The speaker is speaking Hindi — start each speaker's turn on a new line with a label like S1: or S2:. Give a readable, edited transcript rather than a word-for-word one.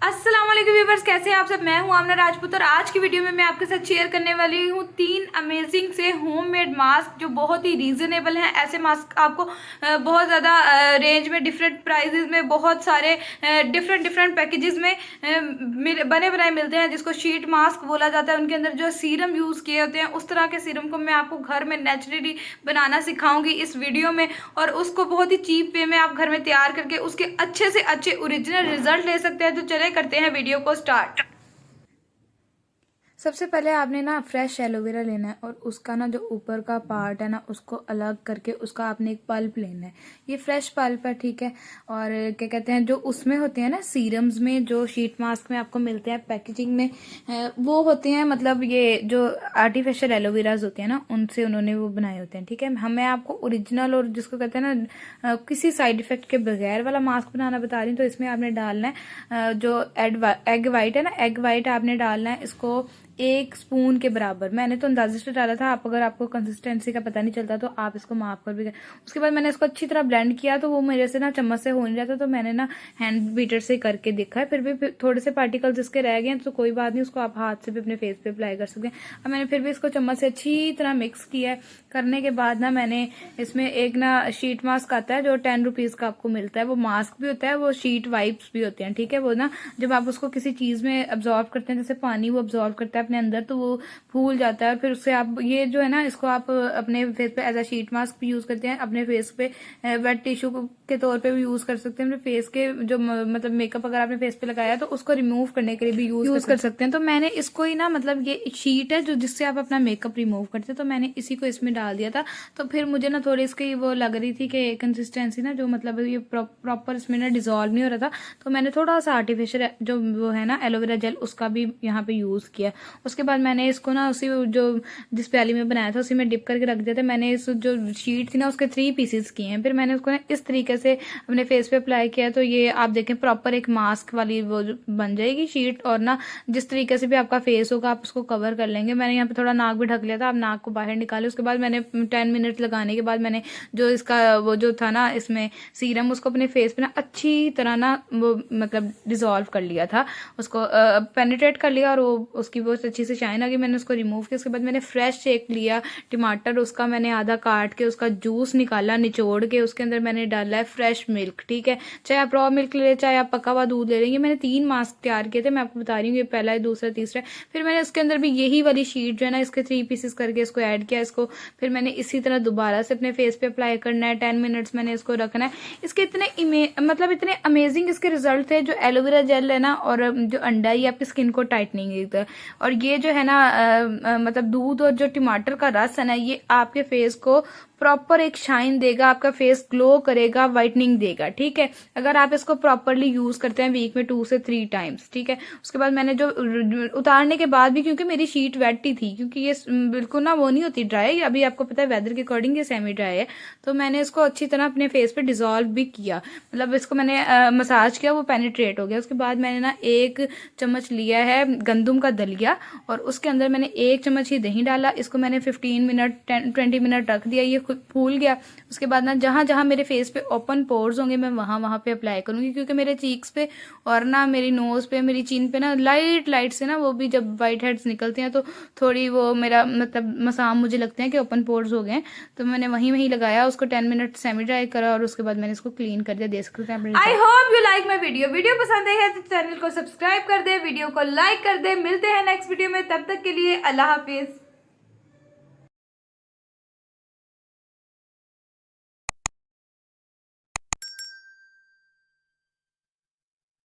S1: अस्सलाम वालेकुम व्यूवर्स, कैसे हैं आप सब। मैं हूं आमना राजपूत और आज की वीडियो में मैं आपके साथ शेयर करने वाली हूं 3 अमेजिंग से होममेड मास्क जो बहुत ही रीज़नेबल हैं। ऐसे मास्क आपको बहुत ज़्यादा रेंज में, डिफरेंट प्राइजेस में, बहुत सारे डिफरेंट पैकेजेस में बने बनाए मिलते हैं, जिसको शीट मास्क बोला जाता है। उनके अंदर जो सीरम यूज़ किए होते हैं, उस तरह के सीरम को मैं आपको घर में नेचुरली बनाना सिखाऊंगी इस वीडियो में, और उसको बहुत ही चीप वे में आप घर में तैयार करके उसके अच्छे से अच्छे ओरिजिनल रिजल्ट ले सकते हैं। तो चले करते हैं वीडियो को स्टार्ट। सबसे पहले आपने ना फ्रेश एलोवेरा लेना है और उसका ना जो ऊपर का पार्ट है ना उसको अलग करके उसका आपने एक पल्प लेना है। ये फ्रेश पल्प है, ठीक है। और क्या कहते हैं, जो उसमें होते हैं ना सीरम्स में, जो शीट मास्क में आपको मिलते हैं पैकेजिंग में, वो होते हैं मतलब ये जो आर्टिफिशियल एलोवेराज होते हैं ना, उनसे उन्होंने वो बनाए होते हैं, ठीक है। हमें आपको ओरिजिनल और जिसको कहते हैं ना किसी साइड इफेक्ट के बगैर वाला मास्क बनाना बता रही हूँ। तो इसमें आपने डालना है जो एग वाइट है ना, एग वाइट आपने डालना है इसको 1 स्पून के बराबर। मैंने तो अंदाजे से डाला था, आप अगर आपको कंसिस्टेंसी का पता नहीं चलता तो आप इसको माप कर भी कर। उसके बाद मैंने इसको अच्छी तरह ब्लेंड किया, तो वो मेरे से ना चम्मच से हो नहीं रहा था, तो मैंने ना हैंड बीटर से करके देखा है। फिर भी थोड़े से पार्टिकल्स इसके रह गए, तो कोई बात नहीं, उसको आप हाथ से भी अपने फेस पे अप्लाई कर सकते हैं। अब मैंने फिर भी इसको चम्मच से अच्छी तरह मिक्स किया है। करने के बाद ना मैंने इसमें एक ना शीट मास्क आता है जो 10 रुपीज का आपको मिलता है। वो मास्क भी होता है, वो शीट वाइप्स भी होते हैं, ठीक है। वो ना जब आप उसको किसी चीज में अब्जॉर्व करते हैं, जैसे पानी वो अब्जॉर्व करता है अपने अंदर, तो वो फूल जाता है। और फिर उससे आप ये जो है ना, इसको आप अपने फेस पे एज अ शीट मास्क भी यूज करते हैं, अपने फेस पे वेट टिश्यू के तौर पे भी यूज कर सकते हैं। अपने फेस के जो मतलब मेकअप अगर आपने फेस पे लगाया तो उसको रिमूव करने के लिए भी यूज कर सकते हैं। तो मैंने इसको ही ना, मतलब ये शीट है जो जिससे आप अपना मेकअप रिमूव करते हैं, तो मैंने इसी को इसमें डाल दिया था। तो फिर मुझे ना थोड़ी इसकी वो लग रही थी कि कंसिस्टेंसी ना, जो मतलब ये प्रॉपर इसमें ना डिजोल्व नहीं हो रहा था, तो मैंने थोड़ा सा आर्टिफिशियल जो वो है ना एलोवेरा जेल, उसका भी यहाँ पे यूज किया। उसके बाद मैंने इसको ना उसी जो जिस प्याली में बनाया था उसी में डिप करके रख दिया था। मैंने इस जो शीट थी ना उसके 3 पीसेस किए हैं। फिर मैंने उसको ना इस तरीके से अपने फेस पे अप्लाई किया, तो ये आप देखें प्रॉपर एक मास्क वाली वो बन जाएगी शीट। और ना जिस तरीके से भी आपका फेस होगा आप उसको कवर कर लेंगे। मैंने यहाँ पे थोड़ा नाक भी ढक लिया था, आप नाक को बाहर निकाले। उसके बाद मैंने 10 मिनट लगाने के बाद मैंने जो इसका वो जो था ना इसमें सीरम, उसको अपने फेस पे ना अच्छी तरह ना वो मतलब डिजोल्व कर लिया था, उसको पेनिट्रेट कर लिया, और वो उसकी वो अच्छी से शाइन आ गई। मैंने उसको रिमूव किया। उसके बाद मैंने फ्रेश शेक लिया टमाटर, उसका मैंने आधा काट के उसका जूस निकाला निचोड़ के, उसके अंदर मैंने डाला है फ्रेश मिल्क, ठीक है। चाहे आप रॉ मिल्क ले, चाहे आप पका हुआ दूध ले लेंगे। मैंने 3 मास्क तैयार किए थे, मैं आपको बता रही हूँ, ये पहला है, दूसरा, तीसरा। फिर मैंने उसके अंदर भी यही वाली शीट जो है ना, इसके 3 पीसेस करके इसको ऐड किया। इसको फिर मैंने इसी तरह दोबारा से अपने फेस पे अप्लाई करना है। 10 मिनट्स मैंने इसको रखना है। इसके इतने मतलब इतने अमेजिंग इसके रिजल्ट थे। जो एलोवेरा जेल है ना और जो अंडा है, ये आपकी स्किन को टाइटनिंग देता है। और ये जो है ना मतलब दूध और जो टमाटर का रस है ना, ये आपके फेस को प्रॉपर एक शाइन देगा, आपका फेस ग्लो करेगा, वाइटनिंग देगा, ठीक है। अगर आप इसको प्रॉपरली यूज करते हैं वीक में 2 से 3 टाइम्स, ठीक है। उसके बाद मैंने जो उतारने के बाद भी, क्योंकि मेरी शीट वेट ही थी, क्योंकि ये बिल्कुल ना वो नहीं होती ड्राई, अभी आपको पता है वेदर के अकॉर्डिंग ये सेमी ड्राई है। तो मैंने इसको अच्छी तरह अपने फेस पे डिजोल्व भी किया, मतलब इसको मैंने मसाज किया, वो पेनिट्रेट हो गया। उसके बाद मैंने ना 1 चम्मच लिया है गंदम का दलिया, और उसके अंदर मैंने 1 चम्मच ही दही डाला। इसको मैंने 15 मिनट 20 मिनट रख दिया, ये फूल गया। उसके बाद ना जहां जहां मेरे फेस पे ओपन पोर्स होंगे मैं वहां वहां पे अप्लाई करूंगी, क्योंकि मेरे चीक्स पे और ना मेरी नोज पे, मेरी चिन पे ना लाइट से ना वो भी जब वाइट हेड्स निकलते हैं तो थोड़ी वो मेरा मतलब मसाम मुझे लगते हैं कि ओपन पोर्स हो गए। तो मैंने वहीं लगाया, उसको 10 मिनट सेमी ड्राई करा, और उसके बाद मैंने इसको क्लीन कर दिया। देख सकते हैं। I hope you like my video पसंद आई है तो चैनल को सब्सक्राइब कर दे, वीडियो को लाइक कर दे। मिलते हैं नेक्स्ट वीडियो में, तब तक के लिए अल्लाह हाफिज।